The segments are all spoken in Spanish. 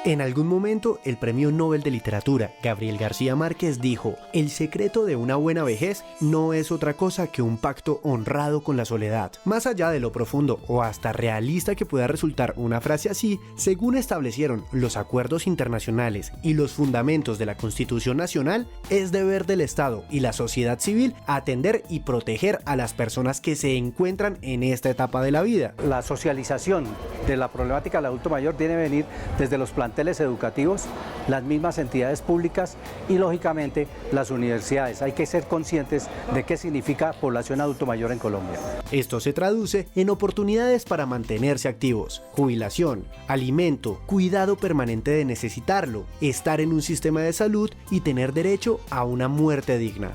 En algún momento, el Premio Nobel de Literatura, Gabriel García Márquez, dijo: el secreto de una buena vejez no es otra cosa que un pacto honrado con la soledad. Más allá de lo profundo o hasta realista que pueda resultar una frase así, según establecieron los acuerdos internacionales y los fundamentos de la Constitución Nacional, es deber del Estado y la sociedad civil atender y proteger a las personas que se encuentran en esta etapa de la vida. La socialización de la problemática del adulto mayor debe venir desde los planteles educativos, las mismas entidades públicas y lógicamente las universidades. Hay que ser conscientes de qué significa población adulto mayor en Colombia. Esto se traduce en oportunidades para mantenerse activos, jubilación, alimento, cuidado permanente de necesitarlo, estar en un sistema de salud y tener derecho a una muerte digna.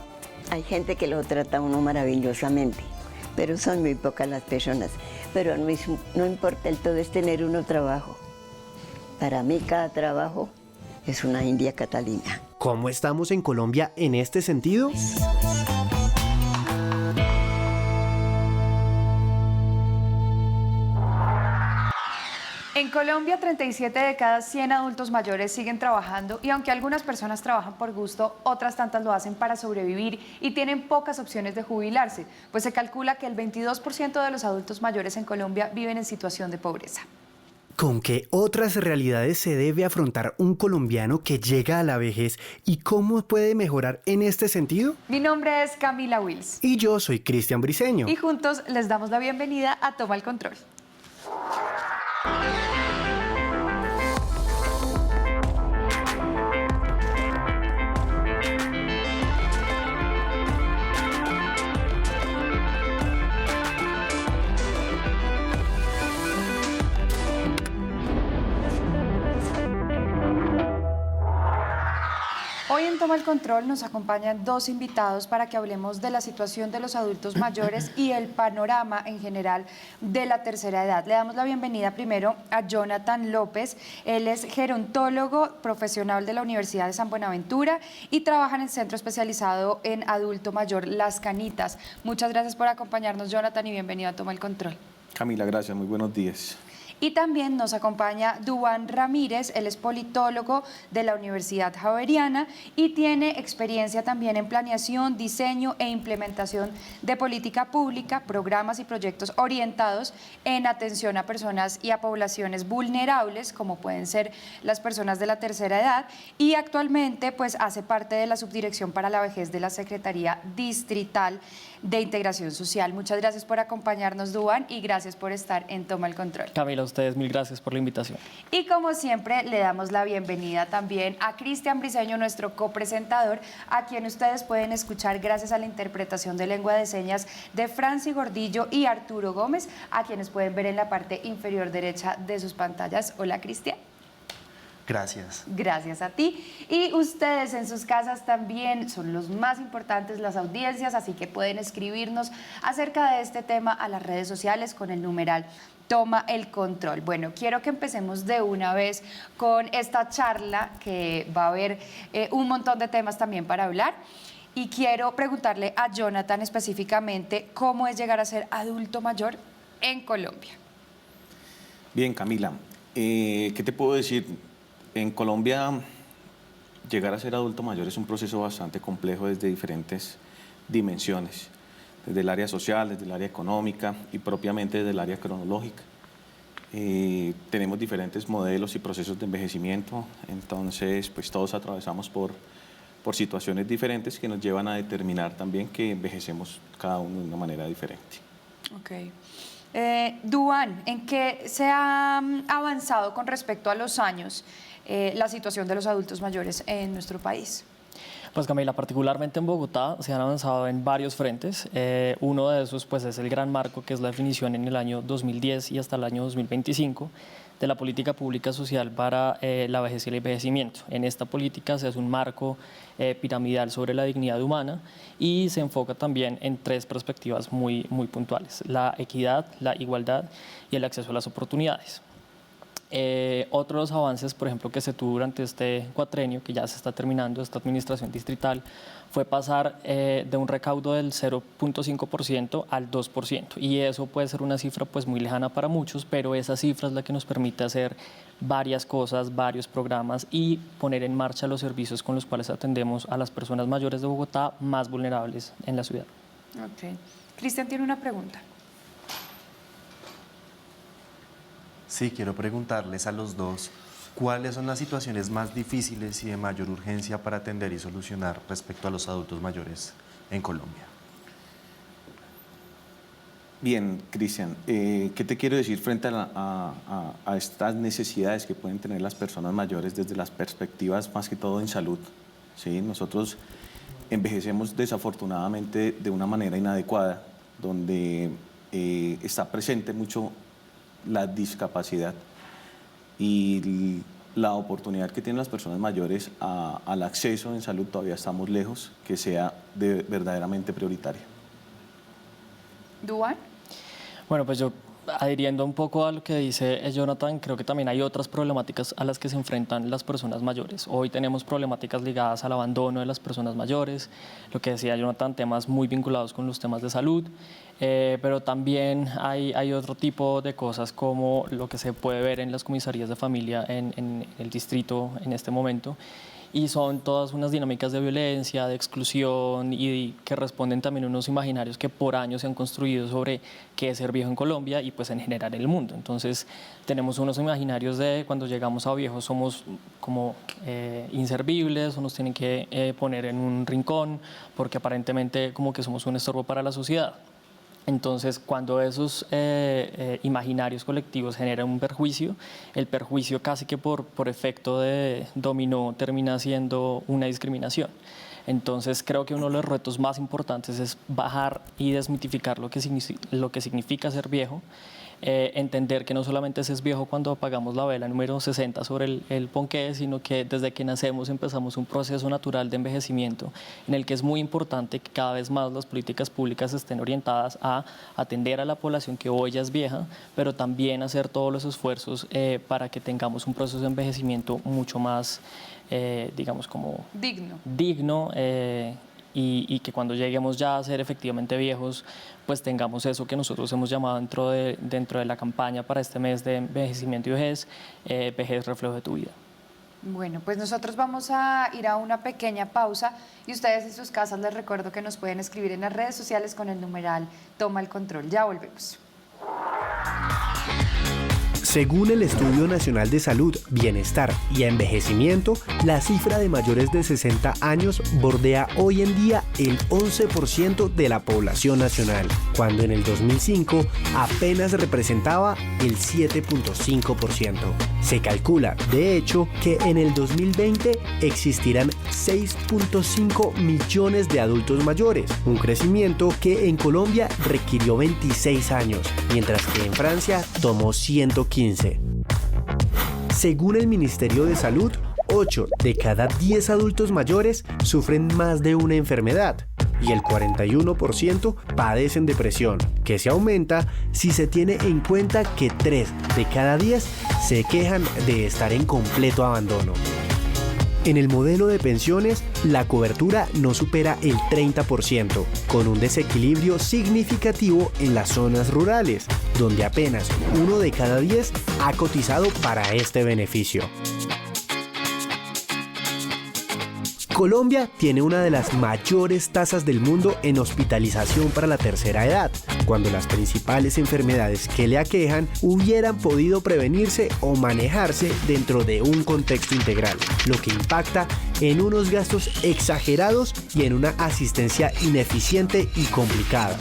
Hay gente que lo trata a uno maravillosamente, pero son muy pocas las personas. Pero no importa, el todo es tener uno trabajo. Para mí cada trabajo es una India Catalina. ¿Cómo estamos en Colombia en este sentido? En Colombia, 37 de cada 100 adultos mayores siguen trabajando y aunque algunas personas trabajan por gusto, otras tantas lo hacen para sobrevivir y tienen pocas opciones de jubilarse, pues se calcula que el 22% de los adultos mayores en Colombia viven en situación de pobreza. ¿Con qué otras realidades se debe afrontar un colombiano que llega a la vejez y cómo puede mejorar en este sentido? Mi nombre es Camila Wills. Y yo soy Cristian Briceño. Y juntos les damos la bienvenida a Toma el Control. Hoy en Toma el Control nos acompañan dos invitados para que hablemos de la situación de los adultos mayores y el panorama en general de la tercera edad. Le damos la bienvenida primero a Jonathan López. Él es gerontólogo profesional de la Universidad de San Buenaventura y trabaja en el Centro Especializado en Adulto Mayor Las Canitas. Muchas gracias por acompañarnos, Jonathan, y bienvenido a Toma el Control. Camila, gracias. Muy buenos días. Y también nos acompaña Duván Ramírez, él es politólogo de la Universidad Javeriana y tiene experiencia también en planeación, diseño e implementación de política pública, programas y proyectos orientados en atención a personas y a poblaciones vulnerables, como pueden ser las personas de la tercera edad, y actualmente pues hace parte de la Subdirección para la Vejez de la Secretaría Distrital de Integración Social. Muchas gracias por acompañarnos, Duván, y gracias por estar en Toma el Control. Camila, a ustedes mil gracias por la invitación. Y como siempre, le damos la bienvenida también a Cristian Briceño, nuestro copresentador, a quien ustedes pueden escuchar gracias a la interpretación de lengua de señas de Franci Gordillo y Arturo Gómez, a quienes pueden ver en la parte inferior derecha de sus pantallas. Hola, Cristian. Gracias. Gracias a ti. Y ustedes en sus casas también son los más importantes, las audiencias, así que pueden escribirnos acerca de este tema a las redes sociales con el numeral Toma el Control. Bueno, quiero que empecemos de una vez con esta charla, que va a haber un montón de temas también para hablar. Y quiero preguntarle a Jonathan específicamente cómo es llegar a ser adulto mayor en Colombia. Bien, Camila, ¿qué te puedo decir? En Colombia, llegar a ser adulto mayor es un proceso bastante complejo desde diferentes dimensiones, desde el área social, desde el área económica y propiamente desde el área cronológica. Tenemos diferentes modelos y procesos de envejecimiento, entonces pues todos atravesamos por situaciones diferentes que nos llevan a determinar también que envejecemos cada uno de una manera diferente. Ok. Duván, ¿en qué se ha avanzado con respecto a los años la situación de los adultos mayores en nuestro país? Pues Camila, particularmente en Bogotá se han avanzado en varios frentes. Uno de esos pues es el gran marco, que es la definición en el año 2010 y hasta el año 2025 de la política pública social para la vejez y el envejecimiento. En esta política se hace un marco piramidal sobre la dignidad humana y se enfoca también en tres perspectivas muy puntuales: la equidad, la igualdad y el acceso a las oportunidades. Otro de los avances, por ejemplo, que se tuvo durante este cuatrenio, que ya se está terminando, esta administración distrital, fue pasar de un recaudo del 0.5% al 2%. Y eso puede ser una cifra pues muy lejana para muchos, pero esa cifra es la que nos permite hacer varias cosas, varios programas y poner en marcha los servicios con los cuales atendemos a las personas mayores de Bogotá más vulnerables en la ciudad. Ok. Cristian tiene una pregunta. Sí, quiero preguntarles a los dos, ¿cuáles son las situaciones más difíciles y de mayor urgencia para atender y solucionar respecto a los adultos mayores en Colombia? Bien, Cristian, ¿qué te quiero decir frente a estas necesidades que pueden tener las personas mayores desde las perspectivas más que todo en salud? ¿Sí? Nosotros envejecemos desafortunadamente de una manera inadecuada, donde está presente mucho la discapacidad y la oportunidad que tienen las personas mayores al acceso en salud todavía estamos lejos que sea verdaderamente prioritaria. ¿Duan? Bueno, pues yo adhiriendo un poco a lo que dice Jonathan, creo que también hay otras problemáticas a las que se enfrentan las personas mayores. Hoy tenemos problemáticas ligadas al abandono de las personas mayores, lo que decía Jonathan, temas muy vinculados con los temas de salud, pero también hay otro tipo de cosas como lo que se puede ver en las comisarías de familia en el distrito en este momento, y son todas unas dinámicas de violencia, de exclusión y que responden también a unos imaginarios que por años se han construido sobre qué es ser viejo en Colombia y pues en general en el mundo. Entonces tenemos unos imaginarios de cuando llegamos a viejos somos como inservibles o nos tienen que poner en un rincón porque aparentemente como que somos un estorbo para la sociedad. Entonces, cuando esos imaginarios colectivos generan un perjuicio, el perjuicio casi que por efecto de dominó termina siendo una discriminación. Entonces, creo que uno de los retos más importantes es bajar y desmitificar lo que significa ser viejo, entender que no solamente se es viejo cuando apagamos la vela número 60 sobre el ponqué, sino que desde que nacemos empezamos un proceso natural de envejecimiento en el que es muy importante que cada vez más las políticas públicas estén orientadas a atender a la población que hoy ya es vieja, pero también hacer todos los esfuerzos para que tengamos un proceso de envejecimiento mucho más, digamos, como digno y que cuando lleguemos ya a ser efectivamente viejos, pues tengamos eso que nosotros hemos llamado dentro de la campaña para este mes de envejecimiento y vejez, vejez reflejo de tu vida. Bueno, pues nosotros vamos a ir a una pequeña pausa y ustedes en sus casas les recuerdo que nos pueden escribir en las redes sociales con el numeral Toma el Control. Ya volvemos. Según el Estudio Nacional de Salud, Bienestar y Envejecimiento, la cifra de mayores de 60 años bordea hoy en día el 11% de la población nacional, cuando en el 2005 apenas representaba el 7.5%. Se calcula, de hecho, que en el 2020 existirán 6.5 millones de adultos mayores, un crecimiento que en Colombia requirió 26 años, mientras que en Francia tomó 115. Según el Ministerio de Salud, 8 de cada 10 adultos mayores sufren más de una enfermedad y el 41% padecen depresión, que se aumenta si se tiene en cuenta que 3 de cada 10 se quejan de estar en completo abandono. En el modelo de pensiones, la cobertura no supera el 30%, con un desequilibrio significativo en las zonas rurales, donde apenas 1 de cada 10 ha cotizado para este beneficio. Colombia tiene una de las mayores tasas del mundo en hospitalización para la tercera edad, cuando las principales enfermedades que le aquejan hubieran podido prevenirse o manejarse dentro de un contexto integral, lo que impacta en unos gastos exagerados y en una asistencia ineficiente y complicada.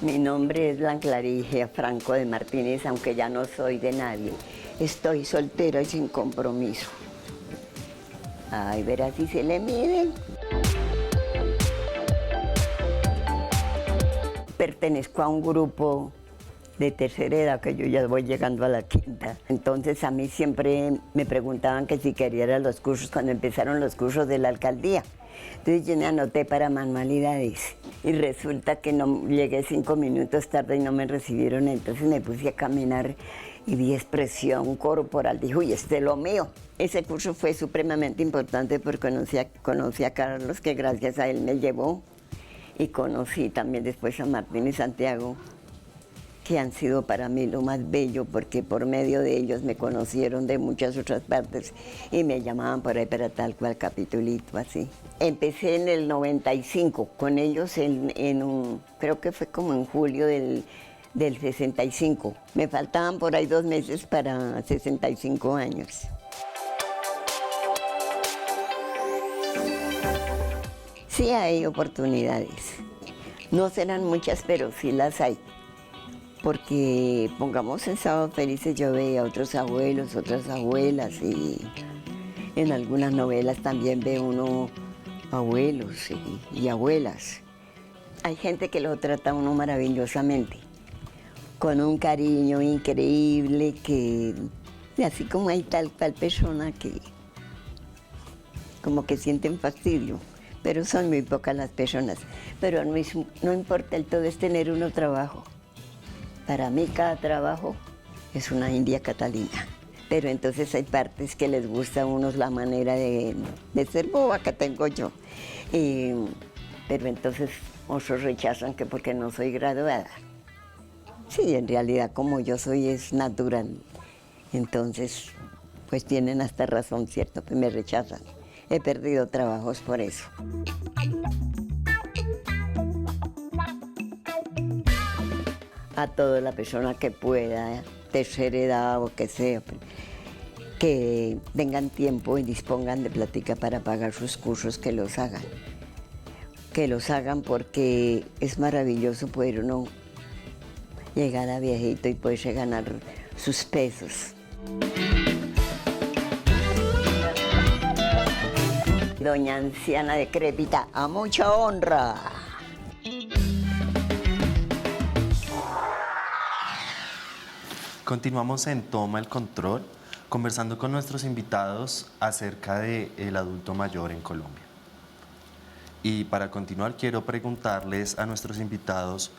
Mi nombre es Blanca Clarigia Franco de Martínez, aunque ya no soy de nadie. Estoy soltera y sin compromiso. Ay, verás si se le miden. Pertenezco a un grupo de tercera edad, que yo ya voy llegando a la quinta. Entonces a mí siempre me preguntaban que si quería ir a los cursos, cuando empezaron los cursos de la alcaldía. Entonces yo me anoté para manualidades y resulta que no llegué 5 minutos tarde y no me recibieron, entonces me puse a caminar y vi expresión corporal, dijo, uy, este es lo mío. Ese curso fue supremamente importante porque conocí a Carlos, que gracias a él me llevó, y conocí también después a Martín y Santiago, que han sido para mí lo más bello, porque por medio de ellos me conocieron de muchas otras partes y me llamaban por ahí para tal cual capitulito, así. Empecé en el 95 con ellos creo que fue como en julio del 65. Me faltaban por ahí 2 meses para 65 años. Sí hay oportunidades. No serán muchas, pero sí las hay. Porque, pongamos en Sábado Felices, yo veía a otros abuelos, otras abuelas, y en algunas novelas también ve uno abuelos y abuelas. Hay gente que lo trata a uno maravillosamente, con un cariño increíble, que así como hay tal persona que como que sienten fastidio, pero son muy pocas las personas. Pero no importa, el todo es tener uno trabajo. Para mí cada trabajo es una India Catalina. Pero entonces hay partes que les gusta a unos la manera de ser boba que tengo yo. Pero entonces otros rechazan que porque no soy graduada. Sí, en realidad como yo soy es natural. Entonces, pues tienen hasta razón, ¿cierto? Que me rechazan. He perdido trabajos por eso. A toda la persona que pueda, tercera edad o que sea, que tengan tiempo y dispongan de plática para pagar sus cursos, que los hagan. Que los hagan porque es maravilloso poder uno llegar a viejito y poderse ganar sus pesos. Doña anciana decrépita, a mucha honra. Continuamos en Toma el Control, conversando con nuestros invitados acerca del adulto mayor en Colombia. Y para continuar, quiero preguntarles a nuestros invitados,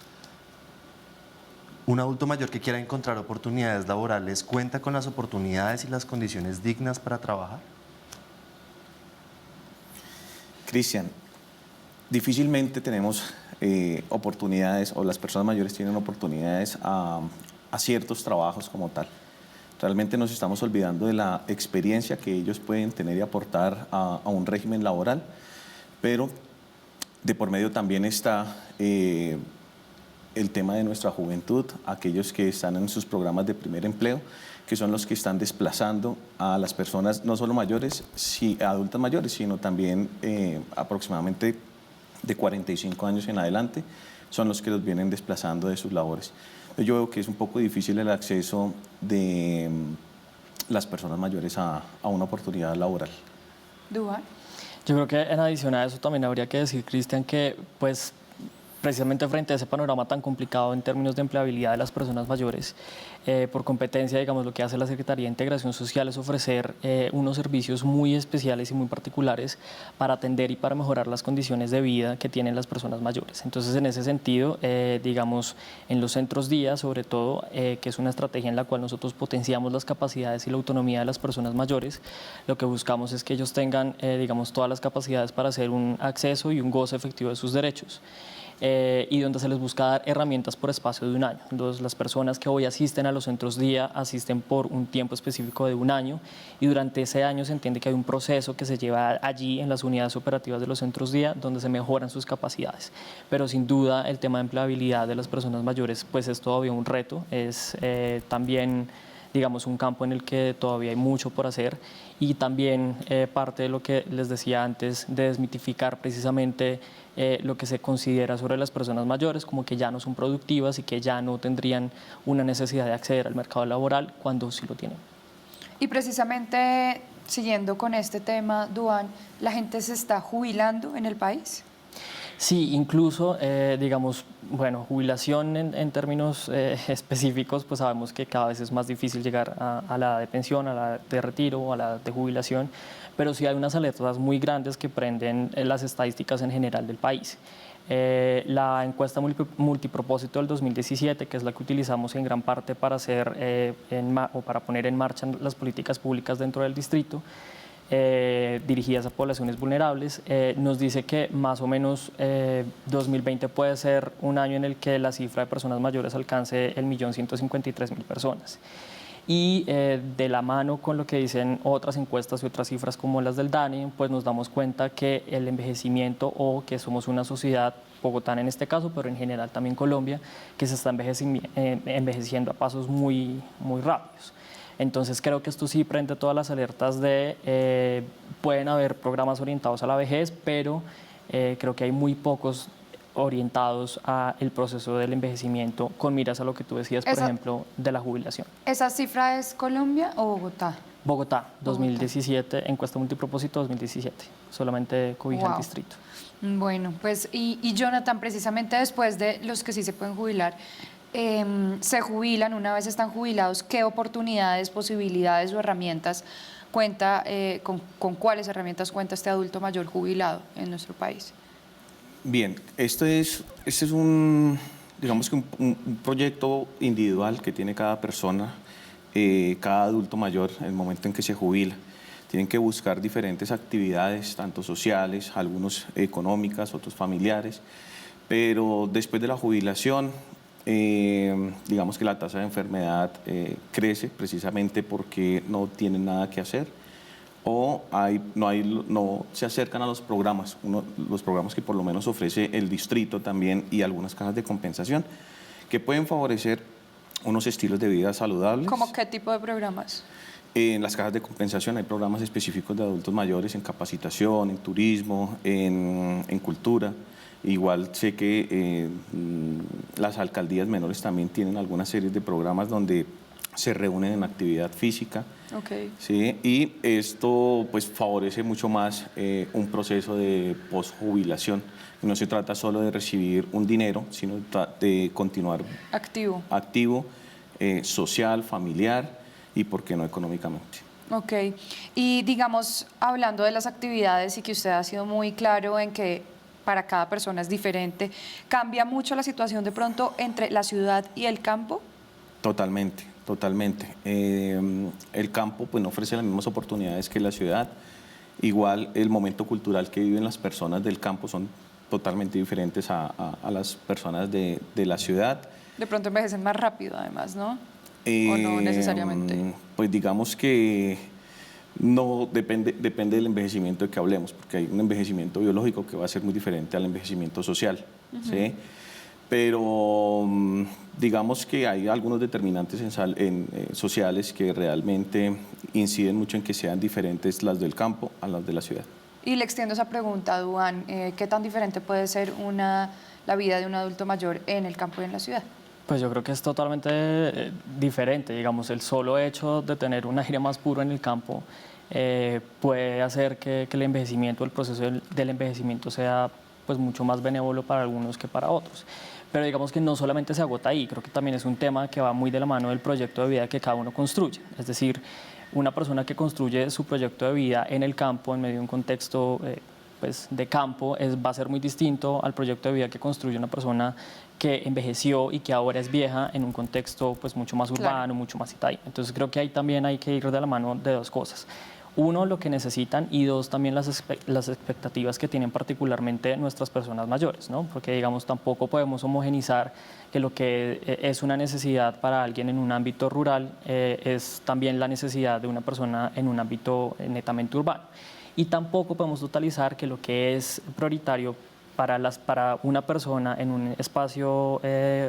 ¿un adulto mayor que quiera encontrar oportunidades laborales cuenta con las oportunidades y las condiciones dignas para trabajar? Cristian, difícilmente tenemos oportunidades, o las personas mayores tienen oportunidades a ciertos trabajos como tal. Realmente nos estamos olvidando de la experiencia que ellos pueden tener y aportar a un régimen laboral, pero de por medio también está el tema de nuestra juventud, aquellos que están en sus programas de primer empleo, que son los que están desplazando a las personas, no solo mayores, adultas mayores, sino también aproximadamente de 45 años en adelante, son los que los vienen desplazando de sus labores. Yo veo que es un poco difícil el acceso de las personas mayores a una oportunidad laboral. Dúa. Yo creo que en adición a eso también habría que decir, Cristian, que pues precisamente frente a ese panorama tan complicado en términos de empleabilidad de las personas mayores, por competencia, digamos, lo que hace la Secretaría de Integración Social es ofrecer unos servicios muy especiales y muy particulares para atender y para mejorar las condiciones de vida que tienen las personas mayores. Entonces, en ese sentido, digamos, en los centros día, sobre todo, que es una estrategia en la cual nosotros potenciamos las capacidades y la autonomía de las personas mayores, lo que buscamos es que ellos tengan, digamos, todas las capacidades para hacer un acceso y un goce efectivo de sus derechos. Y donde se les busca dar herramientas por espacio de 1 año. Entonces, las personas que hoy asisten a los centros día asisten por un tiempo específico de 1 año, y durante ese año se entiende que hay un proceso que se lleva allí en las unidades operativas de los centros día donde se mejoran sus capacidades. Pero sin duda el tema de empleabilidad de las personas mayores pues es todavía un reto, es también, digamos, un campo en el que todavía hay mucho por hacer, y también parte de lo que les decía antes, de desmitificar precisamente lo que se considera sobre las personas mayores, como que ya no son productivas y que ya no tendrían una necesidad de acceder al mercado laboral cuando sí lo tienen. Y precisamente siguiendo con este tema, Duan, ¿la gente se está jubilando en el país? Sí, incluso, digamos, bueno, jubilación en términos específicos, pues sabemos que cada vez es más difícil llegar a la edad de pensión, a la edad de retiro o a la edad de jubilación, pero sí hay unas alertas muy grandes que prenden las estadísticas en general del país. La encuesta multipropósito del 2017, que es la que utilizamos en gran parte para hacer o para poner en marcha las políticas públicas dentro del distrito, dirigidas a poblaciones vulnerables, nos dice que más o menos 2020 puede ser un año en el que la cifra de personas mayores alcance 1.153.000 personas. Y de la mano con lo que dicen otras encuestas y otras cifras como las del DANE, pues nos damos cuenta que el envejecimiento, o que somos una sociedad, bogotana en este caso, pero en general también Colombia, que se está envejeciendo a pasos muy rápidos. Entonces creo que esto sí prende todas las alertas de pueden haber programas orientados a la vejez, pero creo que hay muy pocos orientados al proceso del envejecimiento con miras a lo que tú decías, por ejemplo, de la jubilación. ¿Esa cifra es Colombia o Bogotá? Bogotá, 2017, encuesta multipropósito 2017, solamente cobija el distrito. Bueno, pues y Jonathan, precisamente después de los que sí se pueden jubilar, se jubilan, una vez están jubilados, ¿qué oportunidades, posibilidades o herramientas cuenta, con cuáles herramientas cuenta este adulto mayor jubilado en nuestro país? Bien, este es un, digamos que un proyecto individual que tiene cada persona, cada adulto mayor en el momento en que se jubila. Tienen que buscar diferentes actividades, tanto sociales, algunos económicas, otros familiares, pero después de la jubilación, digamos que la tasa de enfermedad crece precisamente porque no tienen nada que hacer o no se acercan a los programas, los programas que por lo menos ofrece el distrito también y algunas cajas de compensación que pueden favorecer unos estilos de vida saludables. ¿Cómo qué tipo de programas? En las cajas de compensación hay programas específicos de adultos mayores en capacitación, en turismo, en cultura. Igual sé que las alcaldías menores también tienen algunas series de programas donde se reúnen en actividad física. Okay. ¿Sí? Y esto pues favorece mucho más un proceso de posjubilación. No se trata solo de recibir un dinero, sino de continuar activo, social, familiar y, ¿por qué no, económicamente? Ok. Y digamos, hablando de las actividades y que usted ha sido muy claro en que para cada persona es diferente, ¿cambia mucho la situación de pronto entre la ciudad y el campo? Totalmente, totalmente. El campo pues no ofrece las mismas oportunidades que la ciudad. Igual el momento cultural que viven las personas del campo son totalmente diferentes a las personas de la ciudad. De pronto envejecen más rápido además, ¿no? ¿O no necesariamente? Pues digamos que no depende del envejecimiento de que hablemos, porque hay un envejecimiento biológico que va a ser muy diferente al envejecimiento social, ¿sí? Pero digamos que hay algunos determinantes sociales que realmente inciden mucho en que sean diferentes las del campo a las de la ciudad. Y le extiendo esa pregunta, Duan, ¿qué tan diferente puede ser la vida de un adulto mayor en el campo y en la ciudad? Pues yo creo que es totalmente diferente, digamos, el solo hecho de tener un aire más puro en el campo puede hacer que el envejecimiento, el proceso del envejecimiento sea pues mucho más benévolo para algunos que para otros. Pero digamos que no solamente se agota ahí, creo que también es un tema que va muy de la mano del proyecto de vida que cada uno construye. Es decir, una persona que construye su proyecto de vida en el campo, en medio de un contexto pues, de campo, va a ser muy distinto al proyecto de vida que construye una persona que envejeció y que ahora es vieja en un contexto pues, mucho más urbano, claro, mucho más citadino. Entonces creo que ahí también hay que ir de la mano de dos cosas. Uno, lo que necesitan, y dos, también las expectativas que tienen particularmente nuestras personas mayores, ¿no? Porque, digamos, tampoco podemos homogenizar que lo que es una necesidad para alguien en un ámbito rural es también la necesidad de una persona en un ámbito netamente urbano. Y tampoco podemos totalizar que lo que es prioritario para una persona en un espacio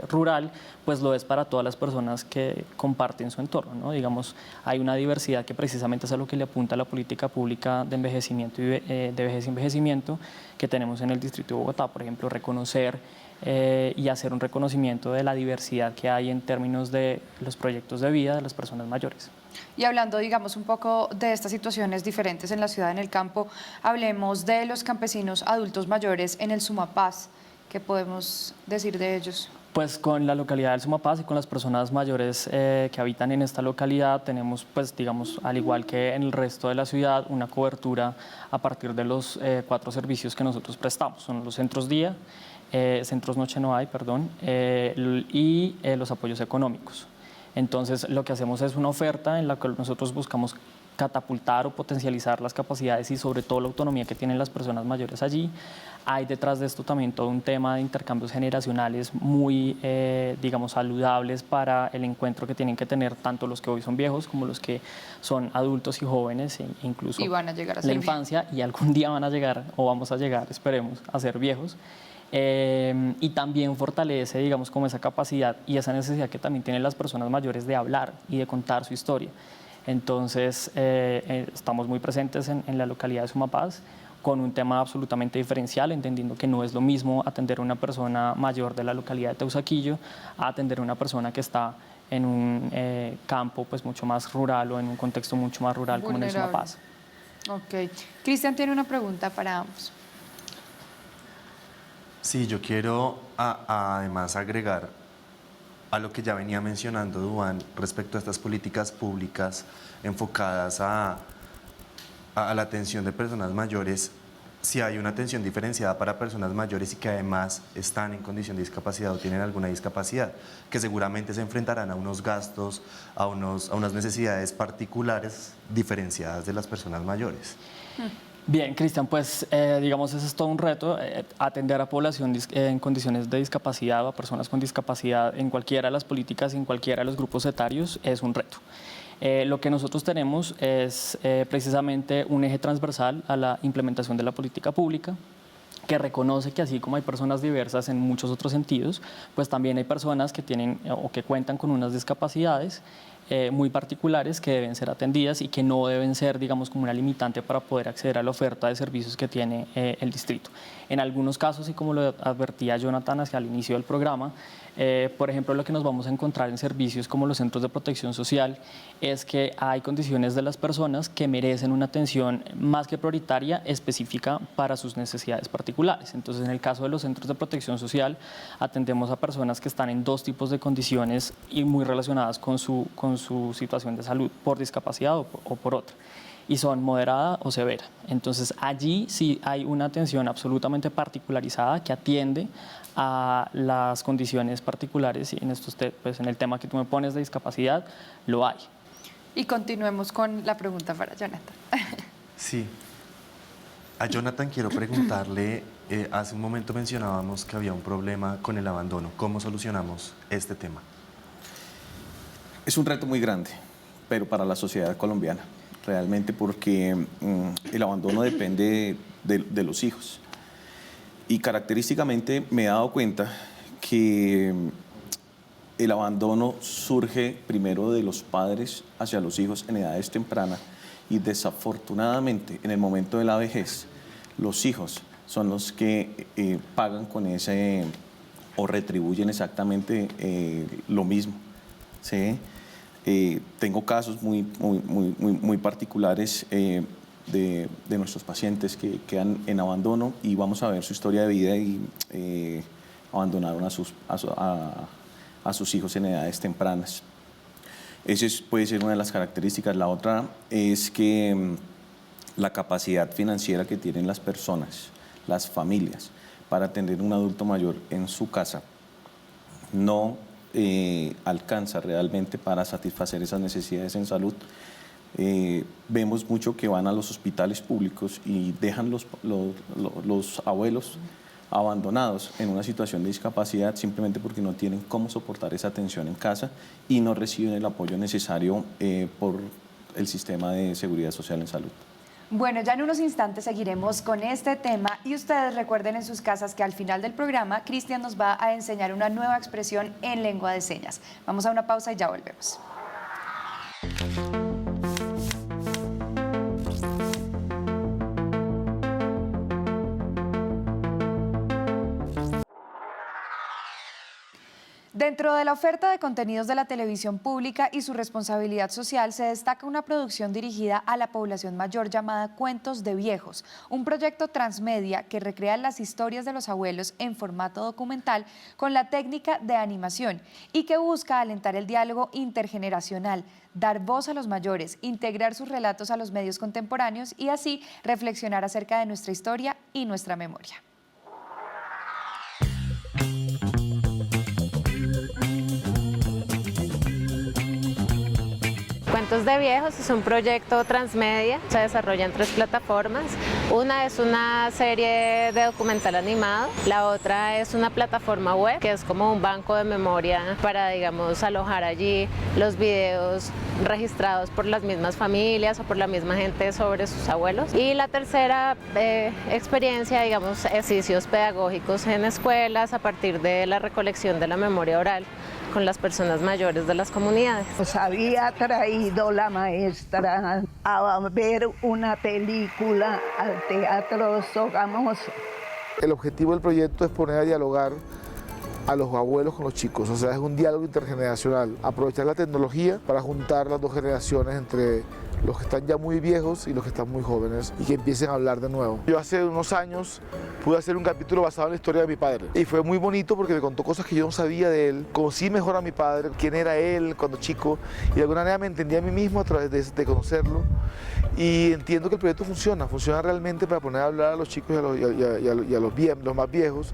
rural, pues lo es para todas las personas que comparten su entorno, ¿no? Digamos, hay una diversidad que precisamente es a lo que le apunta la política pública de envejecimiento y de vejez-envejecimiento que tenemos en el Distrito de Bogotá. Por ejemplo, reconocer y hacer un reconocimiento de la diversidad que hay en términos de los proyectos de vida de las personas mayores. Y hablando, digamos, un poco de estas situaciones diferentes en la ciudad, en el campo, hablemos de los campesinos adultos mayores en el Sumapaz. ¿Qué podemos decir de ellos? Pues con la localidad del Sumapaz y con las personas mayores que habitan en esta localidad tenemos, pues digamos, al igual que en el resto de la ciudad, una cobertura a partir de los 4 servicios que nosotros prestamos. Son los centros día, centros noche no hay, perdón, y los apoyos económicos. Entonces, lo que hacemos es una oferta en la que nosotros buscamos catapultar o potencializar las capacidades y sobre todo la autonomía que tienen las personas mayores allí. Hay detrás de esto también todo un tema de intercambios generacionales muy, digamos, saludables para el encuentro que tienen que tener tanto los que hoy son viejos como los que son adultos y jóvenes, e incluso Y van a llegar a la ser infancia, y algún día van a llegar o vamos a llegar, esperemos, a ser viejos. Y también fortalece, digamos, como esa capacidad y esa necesidad que también tienen las personas mayores de hablar y de contar su historia. Entonces, estamos muy presentes en la localidad de Sumapaz con un tema absolutamente diferencial, entendiendo que no es lo mismo atender a una persona mayor de la localidad de Teusaquillo a atender a una persona que está en un campo pues, mucho más rural o en un contexto mucho más rural como en el Sumapaz. Ok. Cristian tiene una pregunta para ambos. Sí, yo quiero además agregar a lo que ya venía mencionando Duván respecto a estas políticas públicas enfocadas a la atención de personas mayores. Si hay una atención diferenciada para personas mayores y que además están en condición de discapacidad o tienen alguna discapacidad, que seguramente se enfrentarán a unos gastos, a unas necesidades particulares diferenciadas de las personas mayores. Bien, Cristian, pues digamos ese es todo un reto, atender a población en condiciones de discapacidad o a personas con discapacidad en cualquiera de las políticas y en cualquiera de los grupos etarios es un reto. Lo que nosotros tenemos es precisamente un eje transversal a la implementación de la política pública, que reconoce que así como hay personas diversas en muchos otros sentidos, pues también hay personas que tienen o que cuentan con unas discapacidades muy particulares que deben ser atendidas y que no deben ser, digamos, como una limitante para poder acceder a la oferta de servicios que tiene el distrito. En algunos casos, y como lo advertía Jonathan hacia el inicio del programa, por ejemplo, lo que nos vamos a encontrar en servicios como los centros de protección social es que hay condiciones de las personas que merecen una atención más que prioritaria, específica para sus necesidades particulares. Entonces, en el caso de los centros de protección social, atendemos a personas que están en 2 tipos de condiciones y muy relacionadas con su situación de salud, por discapacidad o por otra, y son moderada o severa. Entonces, allí sí hay una atención absolutamente particularizada que atiende a las condiciones particulares, y en esto pues en el tema que tú me pones de discapacidad, lo hay. Y continuemos con la pregunta para Jonathan. Sí. A Jonathan quiero preguntarle, hace un momento mencionábamos que había un problema con el abandono. ¿Cómo solucionamos este tema? Es un reto muy grande, pero para la sociedad colombiana, realmente, porque el abandono depende de los hijos. Y característicamente me he dado cuenta que el abandono surge primero de los padres hacia los hijos en edades tempranas y desafortunadamente en el momento de la vejez los hijos son los que pagan con ese o retribuyen exactamente lo mismo, ¿sí? Tengo casos muy particulares de nuestros pacientes que quedan en abandono y vamos a ver su historia de vida y abandonaron a sus hijos en edades tempranas. Esa puede ser una de las características. La otra es que la capacidad financiera que tienen las personas, las familias, para atender a un adulto mayor en su casa no alcanza realmente para satisfacer esas necesidades en salud. Vemos mucho que van a los hospitales públicos y dejan los abuelos abandonados en una situación de discapacidad simplemente porque no tienen cómo soportar esa atención en casa y no reciben el apoyo necesario por el sistema de seguridad social en salud. Bueno, ya en unos instantes seguiremos con este tema y ustedes recuerden en sus casas que al final del programa Cristian nos va a enseñar una nueva expresión en lengua de señas. Vamos a una pausa y ya volvemos. Dentro de la oferta de contenidos de la televisión pública y su responsabilidad social se destaca una producción dirigida a la población mayor llamada Cuentos de Viejos, un proyecto transmedia que recrea las historias de los abuelos en formato documental con la técnica de animación y que busca alentar el diálogo intergeneracional, dar voz a los mayores, integrar sus relatos a los medios contemporáneos y así reflexionar acerca de nuestra historia y nuestra memoria. Cuentos de Viejos es un proyecto transmedia, se desarrolla en 3 plataformas. Una es una serie de documental animado, la otra es una plataforma web que es como un banco de memoria para, digamos, alojar allí los videos registrados por las mismas familias o por la misma gente sobre sus abuelos. Y la tercera experiencia, digamos, ejercicios pedagógicos en escuelas a partir de la recolección de la memoria oral con las personas mayores de las comunidades. Nos había traído la maestra a ver una película al Teatro Sogamoso. El objetivo del proyecto es poner a dialogar a los abuelos con los chicos, o sea, es un diálogo intergeneracional, aprovechar la tecnología para juntar las dos generaciones entre los que están ya muy viejos y los que están muy jóvenes y que empiecen a hablar de nuevo. Yo hace unos años pude hacer un capítulo basado en la historia de mi padre y fue muy bonito porque me contó cosas que yo no sabía de él, conocí mejor a mi padre, quién era él cuando chico y de alguna manera me entendí a mí mismo a través de conocerlo y entiendo que el proyecto funciona realmente para poner a hablar a los chicos y a los más viejos.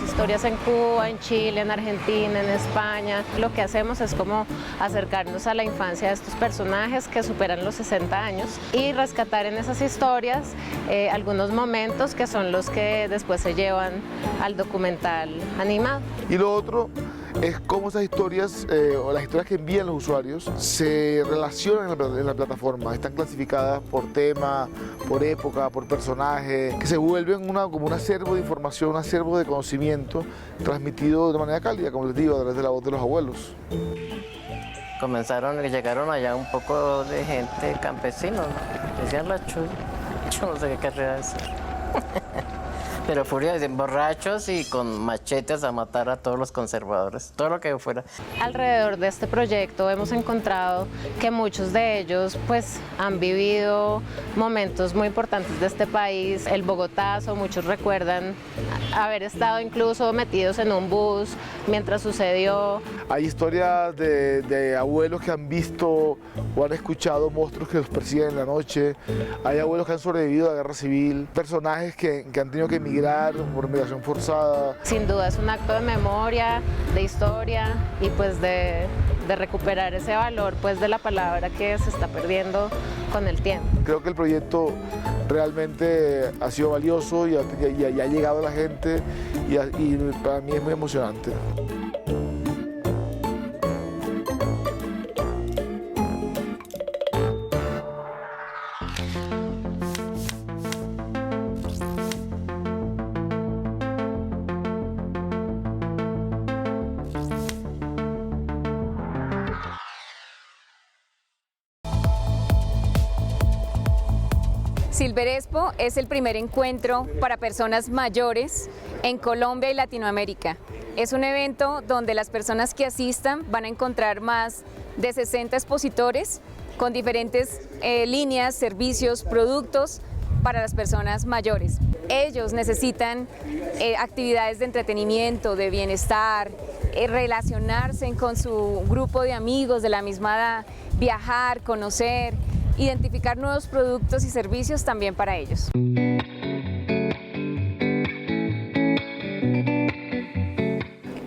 Historias en Cuba, en Chile, en Argentina, en España. Lo que hacemos es como acercarnos a la infancia de estos personajes que superan los 60 años y rescatar en esas historias algunos momentos que son los que después se llevan al documental animado. Y lo otro es cómo esas historias o las historias que envían los usuarios se relacionan en la plataforma, están clasificadas por tema, por época, por personaje, que se vuelven como un acervo de información, un acervo de conocimiento transmitido de manera cálida, como les digo, a través de la voz de los abuelos. Llegaron allá un poco de gente campesinos, ¿no? Decían la chulla, yo no sé qué querría decir. Pero furiosos, borrachos y con machetes a matar a todos los conservadores, todo lo que fuera. Alrededor de este proyecto hemos encontrado que muchos de ellos pues han vivido momentos muy importantes de este país. El Bogotazo, muchos recuerdan haber estado incluso metidos en un bus mientras sucedió. Hay historias de abuelos que han visto o han escuchado monstruos que los persiguen en la noche. Hay abuelos que han sobrevivido a la guerra civil, personajes que han tenido que emigrar por migración forzada. Sin duda es un acto de memoria, de historia y pues de recuperar ese valor pues de la palabra que se está perdiendo con el tiempo. Creo que el proyecto realmente ha sido valioso y ha llegado a la gente y para mí es muy emocionante. Silverespo es el primer encuentro para personas mayores en Colombia y Latinoamérica. Es un evento donde las personas que asistan van a encontrar más de 60 expositores con diferentes líneas, servicios, productos para las personas mayores. Ellos necesitan actividades de entretenimiento, de bienestar, relacionarse con su grupo de amigos de la misma edad, viajar, conocer, identificar nuevos productos y servicios también para ellos.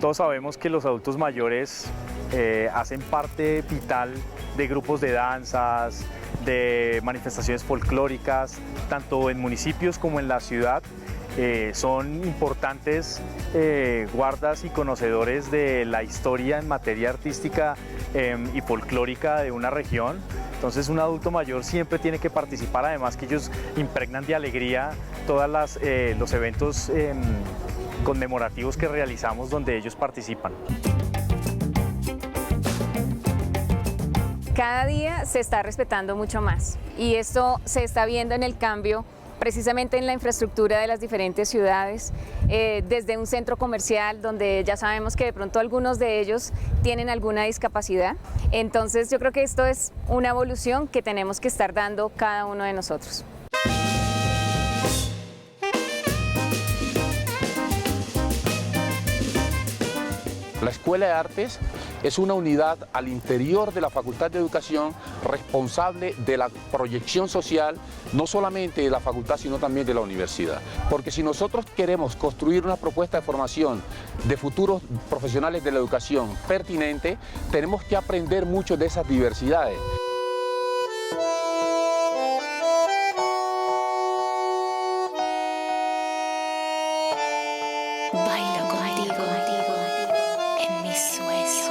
Todos sabemos que los adultos mayores hacen parte vital de grupos de danzas, de manifestaciones folclóricas, tanto en municipios como en la ciudad. Son importantes guardas y conocedores de la historia en materia artística y folclórica de una región. Entonces un adulto mayor siempre tiene que participar, además que ellos impregnan de alegría todos los eventos conmemorativos que realizamos donde ellos participan. Cada día se está respetando mucho más y esto se está viendo en el cambio precisamente en la infraestructura de las diferentes ciudades, desde un centro comercial donde ya sabemos que de pronto algunos de ellos tienen alguna discapacidad. Entonces yo creo que esto es una evolución que tenemos que estar dando cada uno de nosotros. La Escuela de Artes es una unidad al interior de la Facultad de Educación responsable de la proyección social, no solamente de la facultad, sino también de la universidad. Porque si nosotros queremos construir una propuesta de formación de futuros profesionales de la educación pertinente, tenemos que aprender mucho de esas diversidades. Bailo contigo en mis sueños.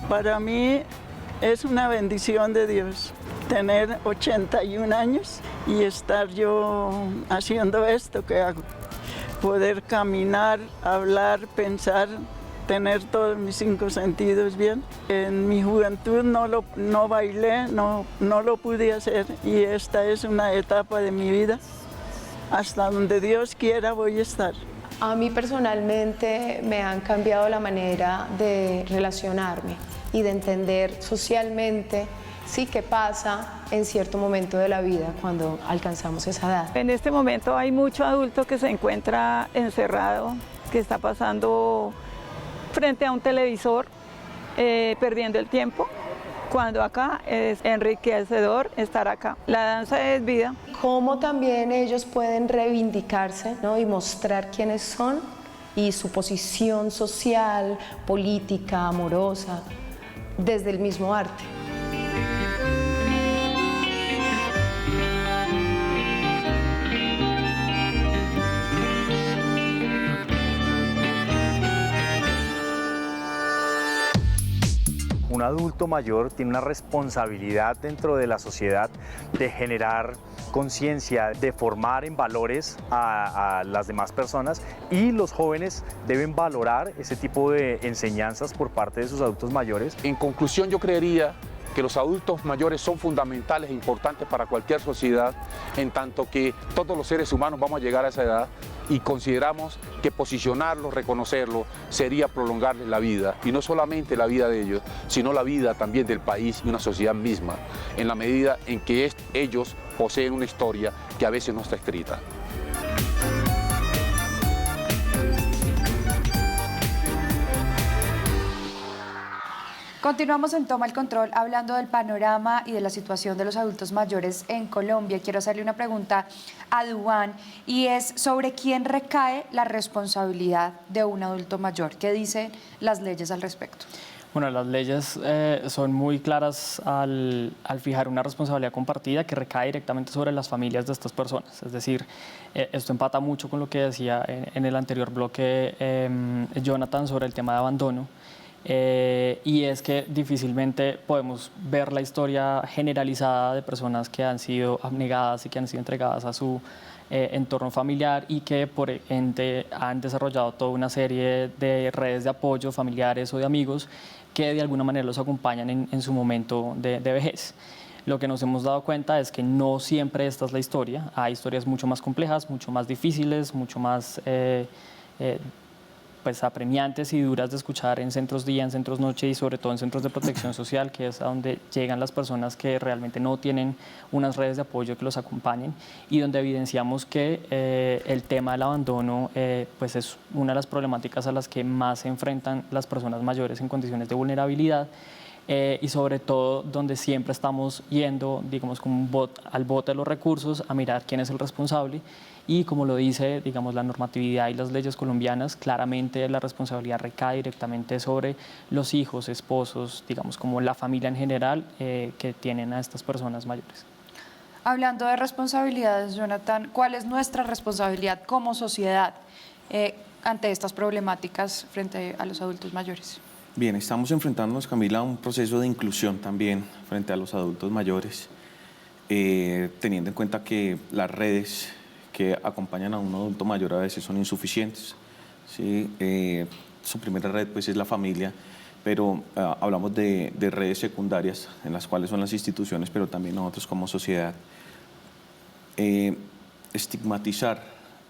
Para mí es una bendición de Dios tener 81 años y estar yo haciendo esto que hago. Poder caminar, hablar, pensar, tener todos mis 5 sentidos bien. En mi juventud no bailé, no lo pude hacer y esta es una etapa de mi vida. Hasta donde Dios quiera voy a estar. A mí personalmente me han cambiado la manera de relacionarme y de entender socialmente sí qué pasa en cierto momento de la vida cuando alcanzamos esa edad. En este momento hay mucho adulto que se encuentra encerrado, que está pasando frente a un televisor, perdiendo el tiempo, cuando acá es enriquecedor estar acá. La danza es vida. Cómo también ellos pueden reivindicarse, ¿no? Y mostrar quiénes son y su posición social, política, amorosa, desde el mismo arte. Un adulto mayor tiene una responsabilidad dentro de la sociedad de generar conciencia, de formar en valores a las demás personas, y los jóvenes deben valorar ese tipo de enseñanzas por parte de sus adultos mayores. En conclusión, yo creería que los adultos mayores son fundamentales e importantes para cualquier sociedad, en tanto que todos los seres humanos vamos a llegar a esa edad y consideramos que posicionarlos, reconocerlos, sería prolongarles la vida, y no solamente la vida de ellos, sino la vida también del país y una sociedad misma, en la medida en que ellos poseen una historia que a veces no está escrita. Continuamos en Toma el Control hablando del panorama y de la situación de los adultos mayores en Colombia. Quiero hacerle una pregunta a Duan y es sobre quién recae la responsabilidad de un adulto mayor. ¿Qué dicen las leyes al respecto? Bueno, las leyes son muy claras al fijar una responsabilidad compartida que recae directamente sobre las familias de estas personas. Es decir, esto empata mucho con lo que decía en el anterior bloque Jonathan sobre el tema de abandono. Y es que difícilmente podemos ver la historia generalizada de personas que han sido abnegadas y que han sido entregadas a su entorno familiar y que por ende han desarrollado toda una serie de redes de apoyo familiares o de amigos que de alguna manera los acompañan en su momento de vejez. Lo que nos hemos dado cuenta es que no siempre esta es la historia. Hay historias mucho más complejas, mucho más difíciles, mucho más pues apremiantes y duras de escuchar en centros día, en centros noche y sobre todo en centros de protección social, que es a donde llegan las personas que realmente no tienen unas redes de apoyo que los acompañen, y donde evidenciamos que el tema del abandono pues es una de las problemáticas a las que más se enfrentan las personas mayores en condiciones de vulnerabilidad. Y sobre todo donde siempre estamos yendo, digamos, como al bote de los recursos a mirar quién es el responsable, y como lo dice, digamos, la normatividad y las leyes colombianas, claramente la responsabilidad recae directamente sobre los hijos, esposos, digamos, como la familia en general que tienen a estas personas mayores. Hablando de responsabilidades, Jonathan, ¿cuál es nuestra responsabilidad como sociedad ante estas problemáticas frente a los adultos mayores? Bien, estamos enfrentándonos, Camila, a un proceso de inclusión también frente a los adultos mayores, teniendo en cuenta que las redes que acompañan a un adulto mayor a veces son insuficientes, ¿sí? su primera red pues es la familia, pero hablamos de redes secundarias en las cuales son las instituciones, pero también nosotros como sociedad. Estigmatizar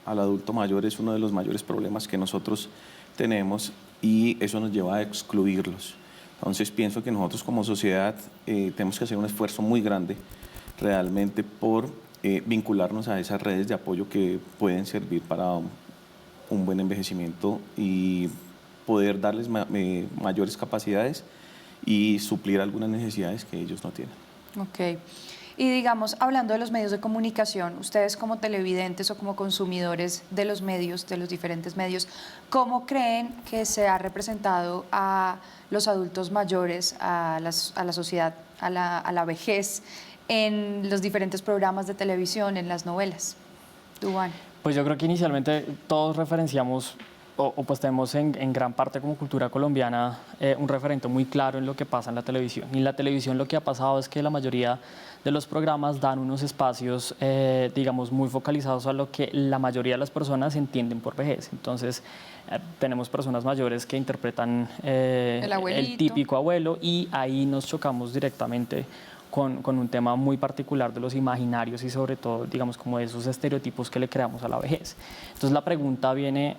al adulto mayor es uno de los mayores problemas que nosotros tenemos y eso nos lleva a excluirlos. Entonces pienso que nosotros como sociedad tenemos que hacer un esfuerzo muy grande realmente por vincularnos a esas redes de apoyo que pueden servir para un buen envejecimiento y poder darles mayores capacidades y suplir algunas necesidades que ellos no tienen. Ok. Y digamos, hablando de los medios de comunicación, ustedes como televidentes o como consumidores de los medios, de los diferentes medios, ¿cómo creen que se ha representado a los adultos mayores, a la sociedad, a la vejez, en los diferentes programas de televisión, en las novelas? Duván. Pues yo creo que inicialmente todos referenciamos o pues tenemos en gran parte como cultura colombiana un referente muy claro en lo que pasa en la televisión. Y en la televisión lo que ha pasado es que la mayoría de los programas dan unos espacios, digamos, muy focalizados a lo que la mayoría de las personas entienden por vejez. Entonces, tenemos personas mayores que interpretan el típico abuelo y ahí nos chocamos directamente con un tema muy particular de los imaginarios y sobre todo, digamos, como de esos estereotipos que le creamos a la vejez. Entonces la pregunta viene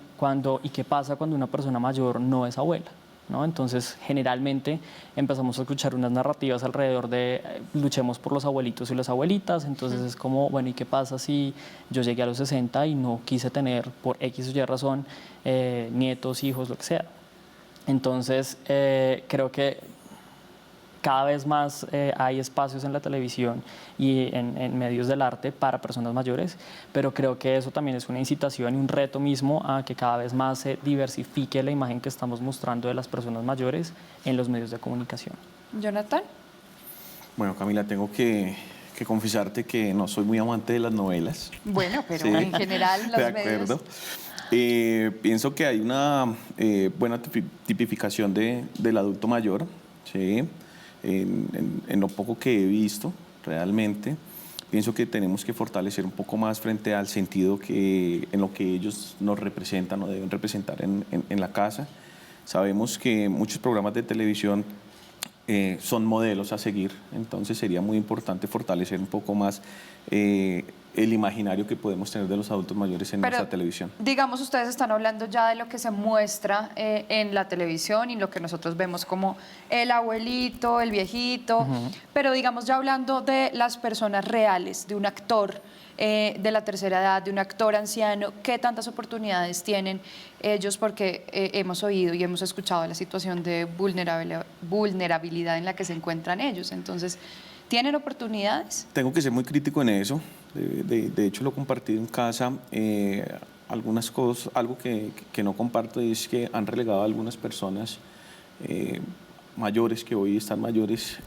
¿y qué pasa cuando una persona mayor no es abuela? ¿No? Entonces generalmente empezamos a escuchar unas narrativas alrededor de luchemos por los abuelitos y las abuelitas, entonces es como, bueno, ¿y qué pasa si yo llegué a los 60 y no quise tener por X o Y razón nietos, hijos, lo que sea? Entonces creo que cada vez más hay espacios en la televisión y en medios del arte para personas mayores, pero creo que eso también es una incitación y un reto mismo a que cada vez más se diversifique la imagen que estamos mostrando de las personas mayores en los medios de comunicación. Jonathan. Bueno, Camila, tengo que confesarte que no soy muy amante de las novelas. Bueno, pero sí, en general los de acuerdo. medios... Pienso que hay una buena tipificación del adulto mayor, ¿sí? En lo poco que he visto realmente, pienso que tenemos que fortalecer un poco más frente al sentido en lo que ellos nos representan o deben representar en la casa. Sabemos que muchos programas de televisión son modelos a seguir, entonces sería muy importante fortalecer un poco más el imaginario que podemos tener de los adultos mayores en nuestra televisión. Digamos, ustedes están hablando ya de lo que se muestra en la televisión y lo que nosotros vemos como el abuelito, el viejito, pero digamos ya hablando de las personas reales, de un actor de la tercera edad, de un actor anciano, ¿qué tantas oportunidades tienen ellos? Porque hemos oído y hemos escuchado la situación de vulnerabilidad en la que se encuentran ellos, entonces, ¿tienen oportunidades? Tengo que ser muy crítico en eso. De hecho, lo he compartido en casa. Algunas cosas, algo que no comparto es que han relegado a algunas personas mayores, que hoy están mayores,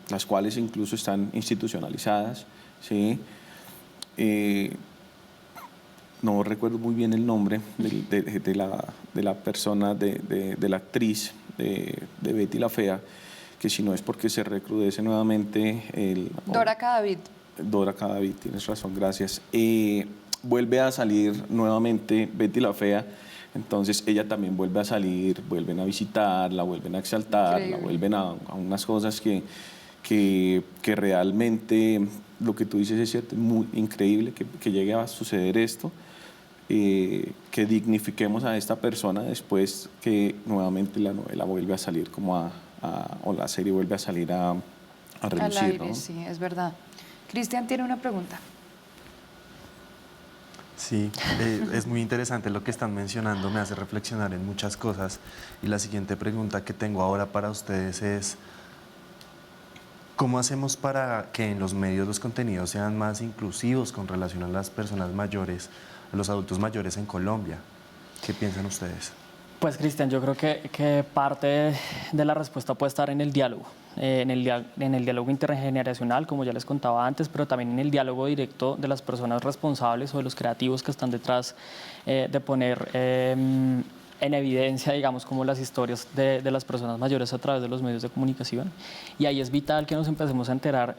las cuales incluso están institucionalizadas, ¿sí? No recuerdo muy bien el nombre de la persona, de la actriz de Betty la Fea, que si no es porque se recrudece nuevamente Dora Cadavid. Dora Cadavid, tienes razón, gracias. Vuelve a salir nuevamente Betty la Fea, entonces ella también vuelve a salir, vuelven a visitarla, vuelven a exaltarla, vuelven a unas cosas que realmente lo que tú dices es cierto, es muy increíble que llegue a suceder esto, que dignifiquemos a esta persona después que nuevamente la novela vuelve a salir o la serie vuelve a salir a relucir. Al aire, ¿no? sí, es verdad. Cristian tiene una pregunta. Sí, es muy interesante lo que están mencionando, me hace reflexionar en muchas cosas. Y la siguiente pregunta que tengo ahora para ustedes es, ¿cómo hacemos para que en los medios los contenidos sean más inclusivos con relación a las personas mayores, a los adultos mayores en Colombia? ¿Qué piensan ustedes? Pues Cristian, yo creo que parte de la respuesta puede estar en el diálogo, en el diálogo intergeneracional, como ya les contaba antes, pero también en el diálogo directo de las personas responsables o de los creativos que están detrás de poner en evidencia, digamos, como las historias de las personas mayores a través de los medios de comunicación. Y ahí es vital que nos empecemos a enterar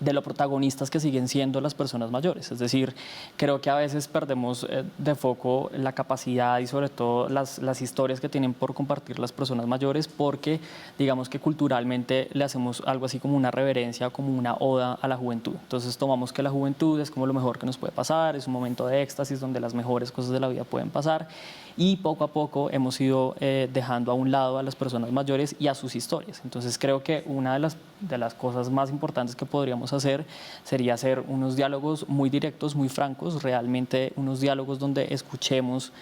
de lo protagonistas que siguen siendo las personas mayores. Es decir, creo que a veces perdemos de foco la capacidad y sobre todo las historias que tienen por compartir las personas mayores, porque digamos que culturalmente le hacemos algo así como una reverencia, como una oda a la juventud. Entonces tomamos que la juventud es como lo mejor que nos puede pasar, es un momento de éxtasis donde las mejores cosas de la vida pueden pasar, y poco a poco hemos ido dejando a un lado a las personas mayores y a sus historias. Entonces creo que una de las cosas más importantes que podríamos hacer sería hacer unos diálogos muy directos, muy francos, realmente unos diálogos donde escuchemos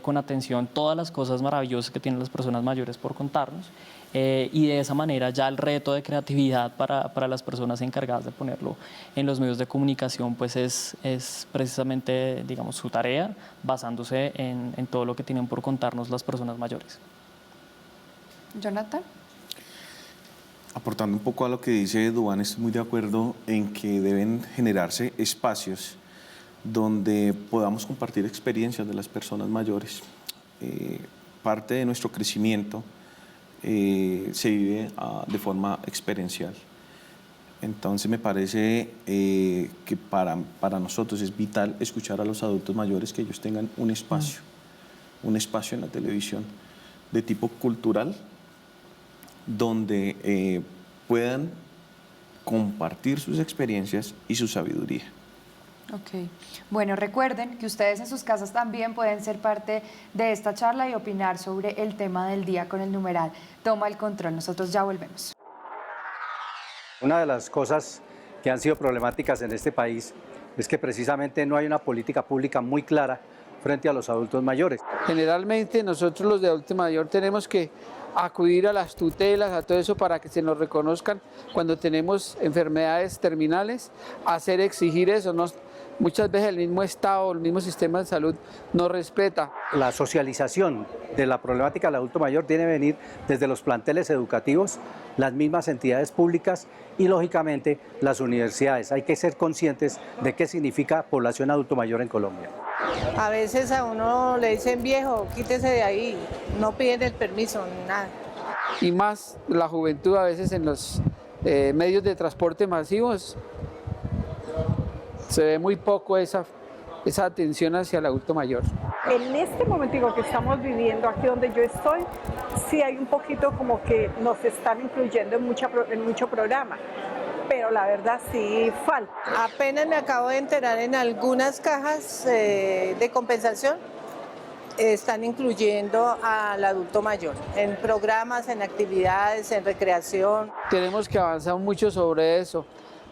con atención todas las cosas maravillosas que tienen las personas mayores por contarnos, y de esa manera ya el reto de creatividad para las personas encargadas de ponerlo en los medios de comunicación pues es precisamente, digamos, su tarea, basándose en todo lo que tienen por contarnos las personas mayores. Jonathan. Aportando un poco a lo que dice Duván, estoy muy de acuerdo en que deben generarse espacios donde podamos compartir experiencias de las personas mayores. Parte de nuestro crecimiento se vive de forma experiencial. Entonces me parece que para nosotros es vital escuchar a los adultos mayores, que ellos tengan un espacio en la televisión de tipo cultural, donde puedan compartir sus experiencias y su sabiduría. Ok, bueno, recuerden que ustedes en sus casas también pueden ser parte de esta charla y opinar sobre el tema del día con el numeral Toma el Control. Nosotros ya volvemos. Una de las cosas que han sido problemáticas en este país es que precisamente no hay una política pública muy clara frente a los adultos mayores. Generalmente nosotros los de adulto mayor tenemos que acudir a las tutelas, a todo eso para que se nos reconozcan cuando tenemos enfermedades terminales, exigir eso. Muchas veces el mismo Estado, el mismo sistema de salud no respeta. La socialización de la problemática del adulto mayor tiene que venir desde los planteles educativos, las mismas entidades públicas y lógicamente las universidades. Hay que ser conscientes de qué significa población adulto mayor en Colombia. A veces a uno le dicen viejo, quítese de ahí, no piden el permiso ni nada. Y más la juventud a veces en los medios de transporte masivos se ve muy poco esa atención hacia el adulto mayor. En este momento que estamos viviendo aquí donde yo estoy, sí hay un poquito como que nos están incluyendo en mucho programa, pero la verdad sí falta. Apenas me acabo de enterar en algunas cajas de compensación están incluyendo al adulto mayor en programas, en actividades, en recreación. Tenemos que avanzar mucho sobre eso.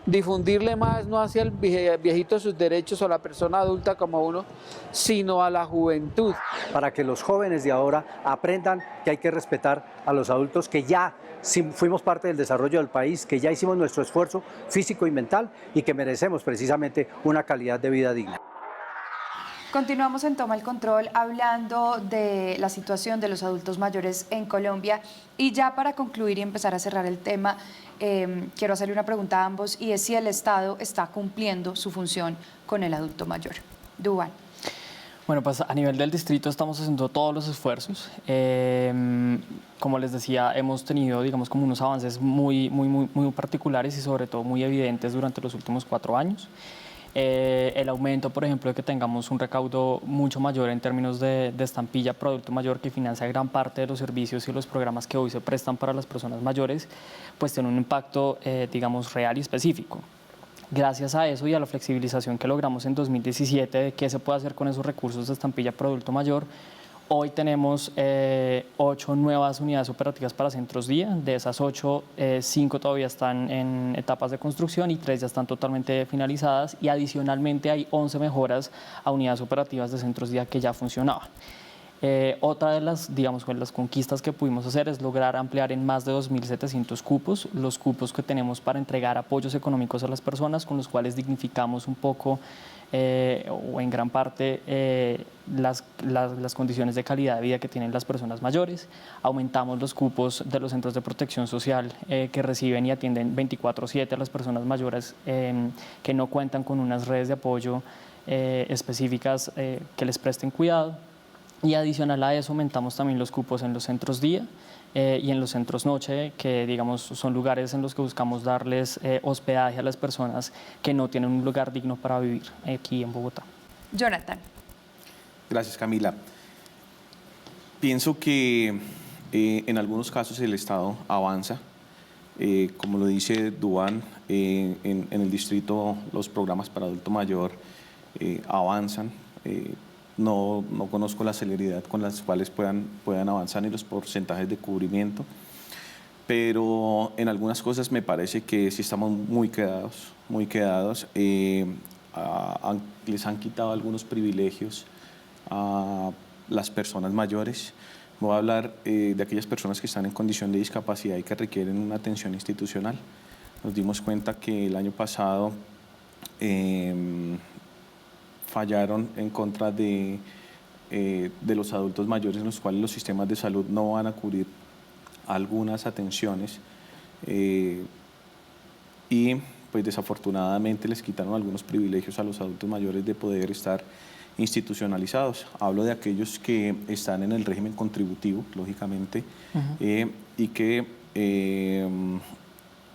Difundirle más, no hacia el viejito sus derechos o la persona adulta como uno, sino a la juventud. Para que los jóvenes de ahora aprendan que hay que respetar a los adultos, que ya fuimos parte del desarrollo del país, que ya hicimos nuestro esfuerzo físico y mental y que merecemos precisamente una calidad de vida digna. Continuamos en Toma el Control hablando de la situación de los adultos mayores en Colombia, y ya para concluir y empezar a cerrar el tema, quiero hacerle una pregunta a ambos, y es si el Estado está cumpliendo su función con el adulto mayor. Duván. Bueno, pues a nivel del distrito estamos haciendo todos los esfuerzos. Como les decía, hemos tenido, digamos, como unos avances muy particulares y sobre todo muy evidentes durante los últimos 4 años. El aumento, por ejemplo, de que tengamos un recaudo mucho mayor en términos de estampilla Producto Mayor, que financia gran parte de los servicios y los programas que hoy se prestan para las personas mayores, pues tiene un impacto, digamos, real y específico. Gracias a eso y a la flexibilización que logramos en 2017 de qué se puede hacer con esos recursos de estampilla Producto Mayor, hoy tenemos 8 nuevas unidades operativas para centros día. De esas 8, 5 todavía están en etapas de construcción y 3 ya están totalmente finalizadas, y adicionalmente hay 11 mejoras a unidades operativas de centros día que ya funcionaban. Otra de las, digamos, las conquistas que pudimos hacer es lograr ampliar en más de 2.700 cupos los cupos que tenemos para entregar apoyos económicos a las personas, con los cuales dignificamos un poco o en gran parte las condiciones de calidad de vida que tienen las personas mayores. Aumentamos los cupos de los centros de protección social que reciben y atienden 24/7 a las personas mayores que no cuentan con unas redes de apoyo específicas que les presten cuidado. Y adicional a eso aumentamos también los cupos en los centros día y en los centros noche, que digamos son lugares en los que buscamos darles hospedaje a las personas que no tienen un lugar digno para vivir aquí en Bogotá. Jonathan. Gracias, Camila. Pienso que en algunos casos el Estado avanza. Como lo dice Duván, en el distrito los programas para adulto mayor avanzan. No conozco la celeridad con las cuales puedan avanzar ni los porcentajes de cubrimiento, pero en algunas cosas me parece que sí estamos muy quedados. Les han quitado algunos privilegios a las personas mayores. Voy a hablar de aquellas personas que están en condición de discapacidad y que requieren una atención institucional. Nos dimos cuenta que el año pasado fallaron en contra de los adultos mayores, en los cuales los sistemas de salud no van a cubrir algunas atenciones y pues desafortunadamente les quitaron algunos privilegios a los adultos mayores de poder estar institucionalizados. Hablo de aquellos que están en el régimen contributivo, lógicamente, y que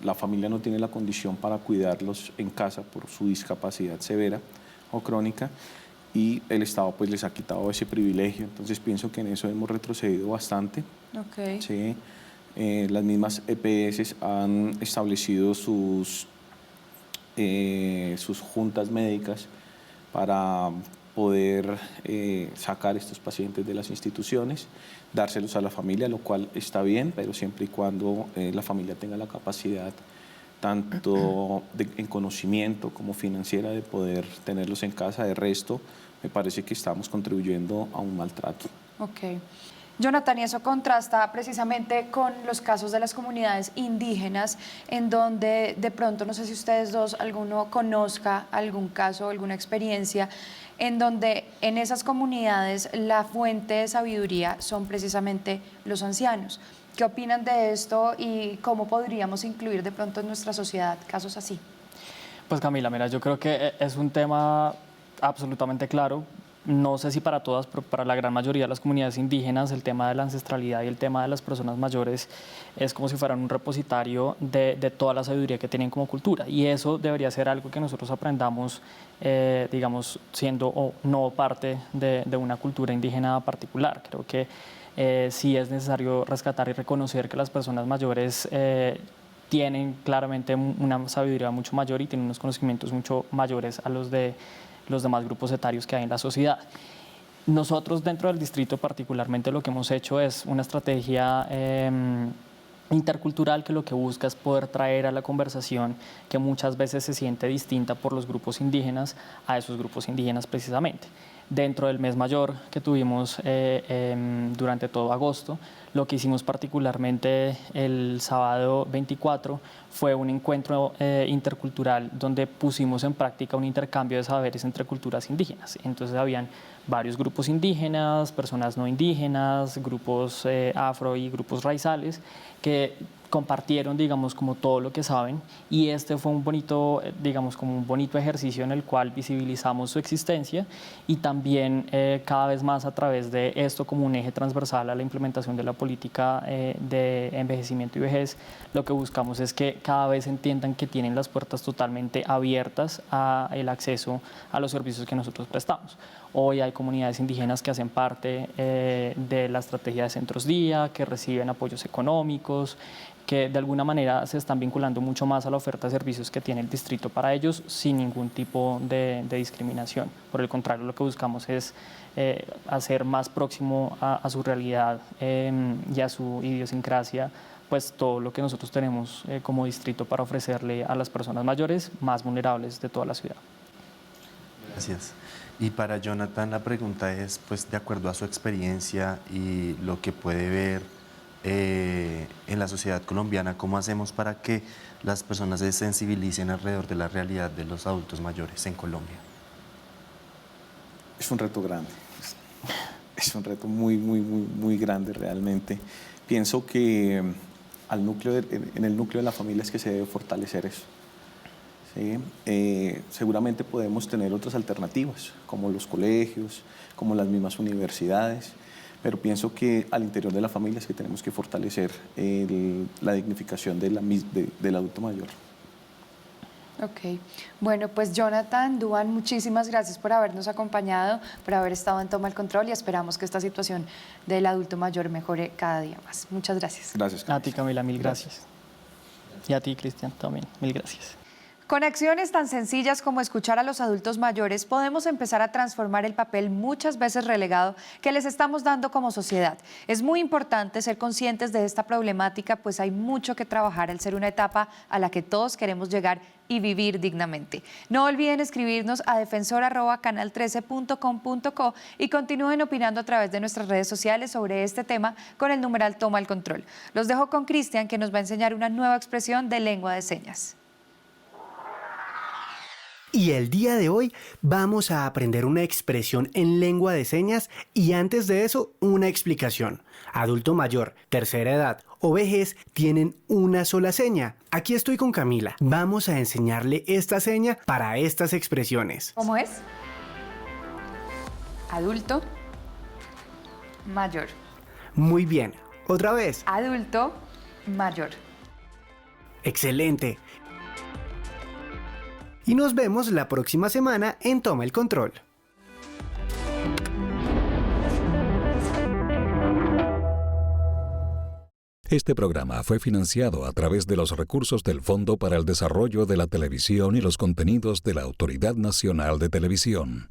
la familia no tiene la condición para cuidarlos en casa por su discapacidad severa o crónica, y el Estado pues les ha quitado ese privilegio. Entonces pienso que en eso hemos retrocedido bastante. Okay. Sí. Las mismas EPS han establecido sus juntas médicas para poder sacar estos pacientes de las instituciones, dárselos a la familia, lo cual está bien, pero siempre y cuando la familia tenga la capacidad tanto en conocimiento como financiera de poder tenerlos en casa. De resto, me parece que estamos contribuyendo a un maltrato. Ok. Jonathan, y eso contrasta precisamente con los casos de las comunidades indígenas, en donde de pronto, no sé si ustedes dos, alguno conozca algún caso, alguna experiencia, en donde en esas comunidades la fuente de sabiduría son precisamente los ancianos. ¿Qué opinan de esto y cómo podríamos incluir de pronto en nuestra sociedad casos así? Pues Camila, mira, yo creo que es un tema absolutamente claro. No sé si para todas, pero para la gran mayoría de las comunidades indígenas el tema de la ancestralidad y el tema de las personas mayores es como si fueran un repositorio de toda la sabiduría que tienen como cultura, y eso debería ser algo que nosotros aprendamos, digamos, siendo o no parte de una cultura indígena particular. Creo que sí es necesario rescatar y reconocer que las personas mayores tienen claramente una sabiduría mucho mayor y tienen unos conocimientos mucho mayores a los de los demás grupos etarios que hay en la sociedad. Nosotros dentro del distrito particularmente lo que hemos hecho es una estrategia intercultural que lo que busca es poder traer a la conversación que muchas veces se siente distinta por los grupos indígenas a esos grupos indígenas precisamente. Dentro del mes mayor que tuvimos durante todo agosto, lo que hicimos particularmente el sábado 24 fue un encuentro intercultural donde pusimos en práctica un intercambio de saberes entre culturas indígenas. Entonces habían varios grupos indígenas, personas no indígenas, grupos afro y grupos raizales que compartieron, digamos, como todo lo que saben, y este fue un bonito, digamos, como un bonito ejercicio en el cual visibilizamos su existencia y también cada vez más a través de esto como un eje transversal a la implementación de la política de envejecimiento y vejez, lo que buscamos es que cada vez entiendan que tienen las puertas totalmente abiertas al acceso a los servicios que nosotros prestamos. Hoy hay comunidades indígenas que hacen parte de la estrategia de centros día, que reciben apoyos económicos, que de alguna manera se están vinculando mucho más a la oferta de servicios que tiene el distrito para ellos sin ningún tipo de discriminación. Por el contrario, lo que buscamos es hacer más próximo a su realidad y a su idiosincrasia pues todo lo que nosotros tenemos como distrito para ofrecerle a las personas mayores más vulnerables de toda la ciudad. Gracias. Y para Jonathan la pregunta es, pues de acuerdo a su experiencia y lo que puede ver en la sociedad colombiana, ¿cómo hacemos para que las personas se sensibilicen alrededor de la realidad de los adultos mayores en Colombia? Es un reto grande, es un reto muy grande realmente. Pienso que en el núcleo de la familia es que se debe fortalecer eso. ¿sí? Seguramente podemos tener otras alternativas, como los colegios, como las mismas universidades, pero pienso que al interior de la familia es que tenemos que fortalecer la dignificación del adulto mayor. Ok, bueno, pues Jonathan, Duan, muchísimas gracias por habernos acompañado, por haber estado en Toma el Control, y esperamos que esta situación del adulto mayor mejore cada día más. Muchas gracias. Gracias. A ti, Camila, mil gracias. Y a ti, Cristian, también, mil gracias. Con acciones tan sencillas como escuchar a los adultos mayores, podemos empezar a transformar el papel muchas veces relegado que les estamos dando como sociedad. Es muy importante ser conscientes de esta problemática, pues hay mucho que trabajar al ser una etapa a la que todos queremos llegar y vivir dignamente. No olviden escribirnos a defensor@canal13.com.co y continúen opinando a través de nuestras redes sociales sobre este tema con el numeral Toma el Control. Los dejo con Cristian, que nos va a enseñar una nueva expresión de lengua de señas. Y el día de hoy vamos a aprender una expresión en lengua de señas y antes de eso una explicación. Adulto mayor, tercera edad o vejez tienen una sola seña. Aquí estoy con Camila. Vamos a enseñarle esta seña para estas expresiones. ¿Cómo es? Adulto mayor. Muy bien. Otra vez. Adulto mayor. Excelente. Y nos vemos la próxima semana en Toma el Control. Este programa fue financiado a través de los recursos del Fondo para el Desarrollo de la Televisión y los Contenidos de la Autoridad Nacional de Televisión.